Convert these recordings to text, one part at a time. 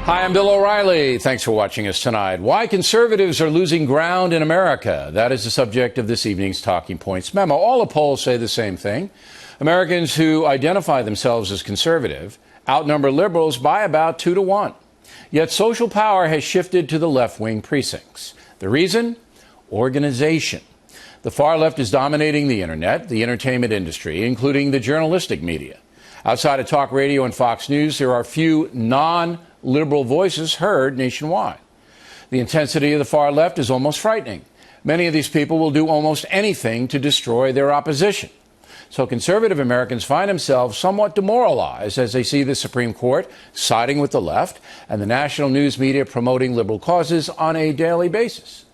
Hi, I'm Bill O'Reilly. Thanks for watching us tonight. Why conservatives are losing ground in America. That is the subject of this evening's Talking Points memo. All the polls say the same thing. Americans who identify themselves as conservative outnumber liberals by about 2 to 1. Yet social power has shifted to the left-wing precincts. The reason? Organization. The far left is dominating the internet, the entertainment industry, including the journalistic media. Outside of talk radio and Fox News, there are few non-liberal voices heard nationwide. The intensity of the far left is almost frightening. Many of these people will do almost anything to destroy their opposition. So conservative Americans find themselves somewhat demoralized as they see the Supreme Court siding with the left and the national news media promoting liberal causes on a daily basis.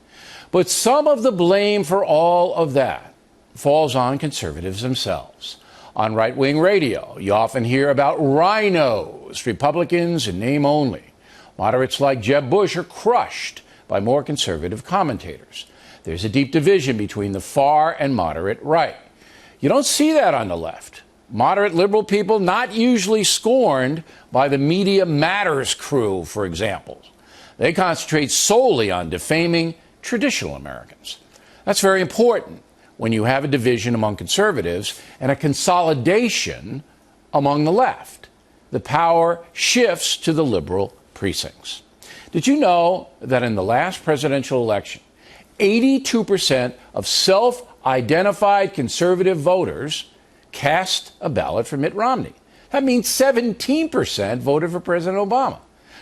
But some of the blame for all of that falls on conservatives themselves. On right-wing radio, you often hear about rhinos, Republicans in name only. Moderates like Jeb Bush are crushed by more conservative commentators. There's a deep division between the far and moderate right. You don't see that on the left. Moderate liberal people not usually scorned by the Media Matters crew, for example. They concentrate solely on defaming traditional Americans. That's very important when you have a division among conservatives and a consolidation among the left. The power shifts to the liberal precincts. Did you know that in the last presidential election, 82% of self-identified conservative voters cast a ballot for Mitt Romney? That means 17% voted for President Obama.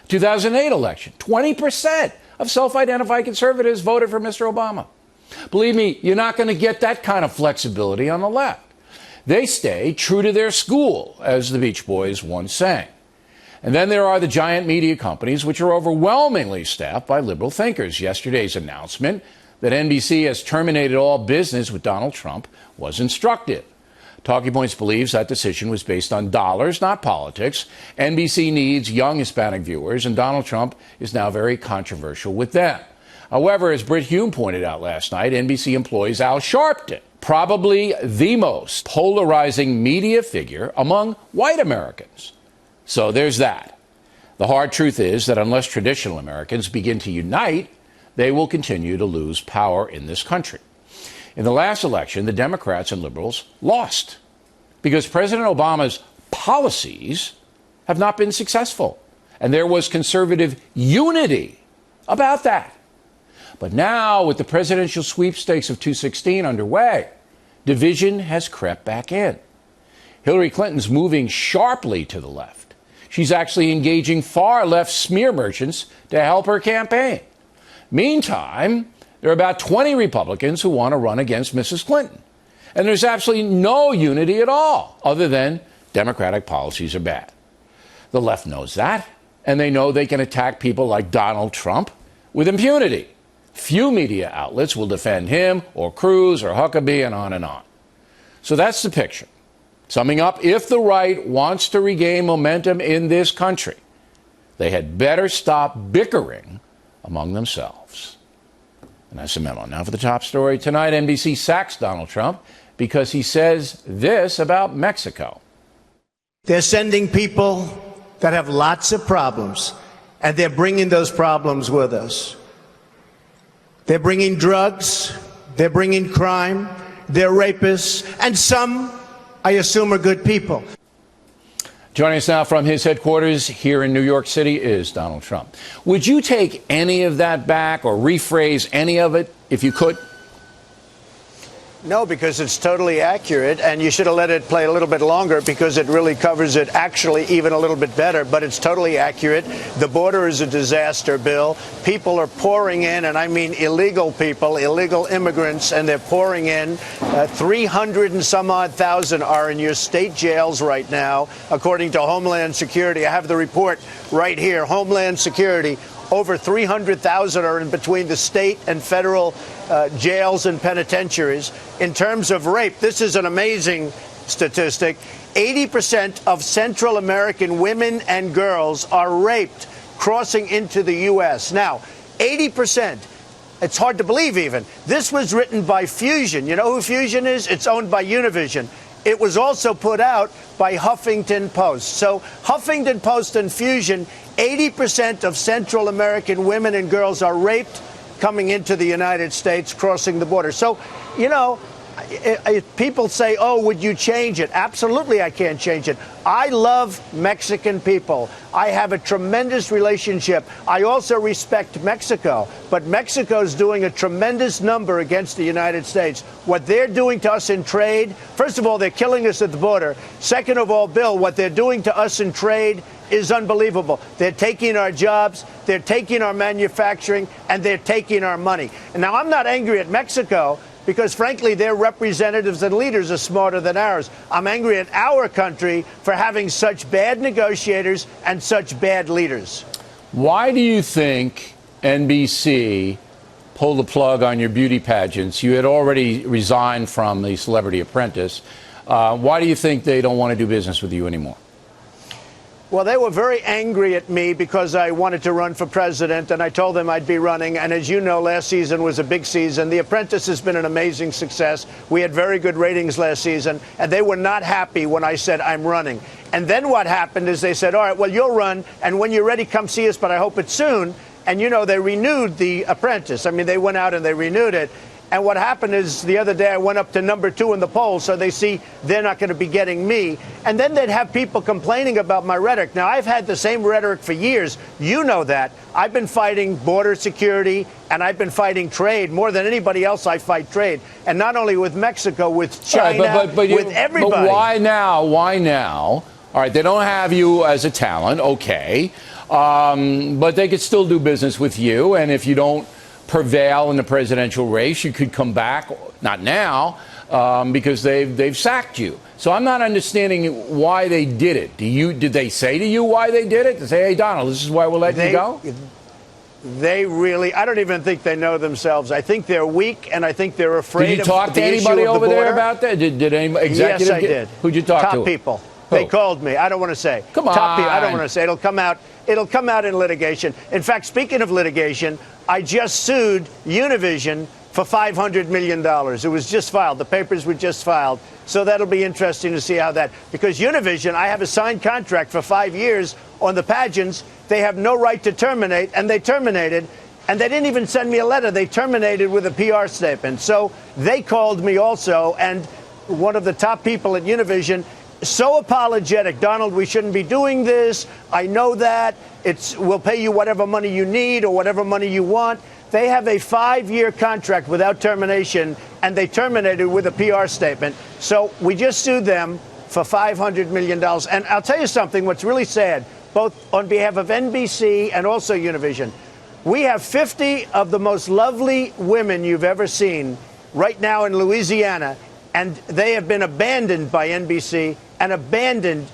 2008 election, 20% of self-identified conservatives voted for Mr. Obama. Believe me, you're not going to get that kind of flexibility on the left. They stay true to their school, as the Beach Boys once sang. And then there are the giant media companies, which are overwhelmingly staffed by liberal thinkers. Yesterday's announcement that NBC has terminated all business with Donald Trump was instructive. Talking Points believes that decision was based on dollars, not politics. NBC needs young Hispanic viewers, and Donald Trump is now very controversial with them. However, as Britt Hume pointed out last night, NBC employs Al Sharpton, probably the most polarizing media figure among white Americans. So there's that. The hard truth is that unless traditional Americans begin to unite, they will continue to lose power in this country. In the last election, the Democrats and liberals lost because President Obama's policies have not been successful, and there was conservative unity about that. But now, with the presidential sweepstakes of 2016 underway, division has crept back in. Hillary Clinton's moving sharply to the left. She's actually engaging far-left smear merchants to help her campaign. Meantime, there are about 20 Republicans who want to run against Mrs. Clinton. And there's absolutely no unity at all, other than Democratic policies are bad. The left knows that, and they know they can attack people like Donald Trump with impunity. Few media outlets will defend him or Cruz or Huckabee and on and on. So that's the picture. Summing up, if the right wants to regain momentum in this country, they had better stop bickering among themselves. And that's the memo. Now for the top story tonight, NBC sacks Donald Trump because he says this about Mexico. They're sending people that have lots of problems, and they're bringing those problems with us. They're bringing drugs, they're bringing crime, they're rapists, and some, I assume, are good people. Joining us now from his headquarters here in New York City is Donald Trump. Would you take any of that back or rephrase any of it if you could? No, because it's totally accurate, and you should have let it play a little bit longer because it really covers it actually even a little bit better, but it's totally accurate. The border is a disaster, Bill. People are pouring in, and I mean illegal people, illegal immigrants, and they're pouring in. 300 and some odd thousand are in your state jails right now, according to Homeland Security. I have the report right here. Homeland Security. Over 300,000 are in between the state and federal jails and penitentiaries. In terms of rape, this is an amazing statistic. 80% of Central American women and girls are raped crossing into the U.S. Now, 80%. It's hard to believe even. This was written by Fusion. You know who Fusion is? It's owned by Univision. It was also put out by Huffington Post. So Huffington Post and Fusion, 80% of Central American women and girls are raped coming into the United States, crossing the border. So, you know, people say, oh, would you change it? Absolutely, I can't change it. I love Mexican people. I have a tremendous relationship. I also respect Mexico. But Mexico's doing a tremendous number against the United States. What they're doing to us in trade, first of all, they're killing us at the border. Second of all, Bill, what they're doing to us in trade is unbelievable. They're taking our jobs, they're taking our manufacturing, and they're taking our money. And now, I'm not angry at Mexico, because, frankly, their representatives and leaders are smarter than ours. I'm angry at our country for having such bad negotiators and such bad leaders. Why do you think NBC pulled the plug on your beauty pageants? You had already resigned from the Celebrity Apprentice. Why do you think they don't want to do business with you anymore? Well, they were very angry at me because I wanted to run for president, and I told them I'd be running. And as you know, last season was a big season. The Apprentice has been an amazing success. We had very good ratings last season, and they were not happy when I said I'm running. And then what happened is they said, all right, well, you'll run, and when you're ready, come see us, but I hope it's soon. And, you know, they renewed The Apprentice. I mean, they went out and they renewed it. And what happened is the other day I went up to number 2 in the poll, so they see they're not going to be getting me. And then they'd have people complaining about my rhetoric. Now, I've had the same rhetoric for years. You know that. I've been fighting border security, and I've been fighting trade. More than anybody else, I fight trade. And not only with Mexico, with China, with everybody. But why now? Why now? All right, they don't have you as a talent, okay. But they could still do business with you, and if you don't prevail in the presidential race, you could come back, not now, because they've sacked you. So I'm not understanding why they did it. Did they say to you why they did it? They say, hey, Donald, this is why we're letting you go? They really, I don't even think they know themselves. I think they're weak, and I think they're afraid of the issue of the border. Did you talk to anybody over there about that? Did any executive? Yes, I did. Who'd you talk to? Top people. Who? They called me. I don't want to say. Come on. Top people. I don't want to say. It'll come out. It'll come out in litigation. In fact, speaking of litigation, I just sued Univision for $500 million. It was just filed. The papers were just filed. So that'll be interesting to see how that, because Univision, I have a signed contract for 5 years on the pageants. They have no right to terminate, and they terminated. And they didn't even send me a letter. They terminated with a PR statement. So they called me also, and one of the top people at Univision, so apologetic. Donald, we shouldn't be doing this. I know that. We'll pay you whatever money you need or whatever money you want. They have a 5-year contract without termination, and they terminated with a PR statement. So we just sued them for $500 million. And I'll tell you something, what's really sad, both on behalf of NBC and also Univision, we have 50 of the most lovely women you've ever seen right now in Louisiana, and they have been abandoned by NBC and abandoned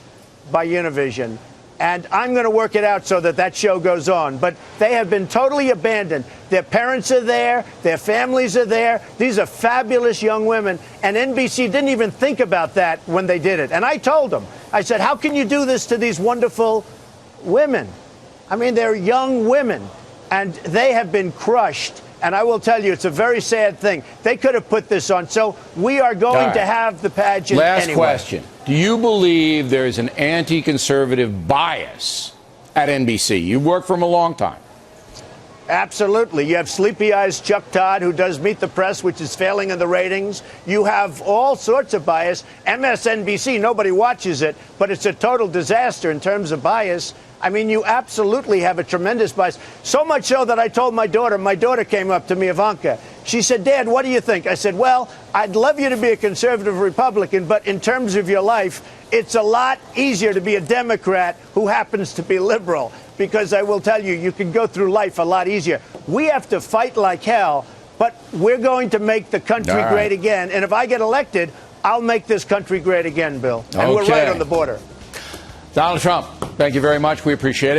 by Univision. And I'm going to work it out so that that show goes on. But they have been totally abandoned. Their parents are there. Their families are there. These are fabulous young women. And NBC didn't even think about that when they did it. And I told them, I said, how can you do this to these wonderful women? I mean, they're young women. And they have been crushed. And I will tell you, it's a very sad thing. They could have put this on. So we are going to have the pageant Last anyway. question. Do you believe there's an anti-conservative bias at NBC? You've worked for them a long time. Absolutely. You have Sleepy Eyes Chuck Todd, who does Meet the Press, which is failing in the ratings. You have all sorts of bias. MSNBC, nobody watches it, but it's a total disaster in terms of bias. I mean, you absolutely have a tremendous bias. So much so that I told my daughter came up to me, Ivanka. She said, Dad, what do you think? I said, well, I'd love you to be a conservative Republican, but in terms of your life, it's a lot easier to be a Democrat who happens to be liberal, because I will tell you, you can go through life a lot easier. We have to fight like hell, but we're going to make the country great again. And if I get elected, I'll make this country great again, Bill. And we're right on the border. Donald Trump, thank you very much. We appreciate it.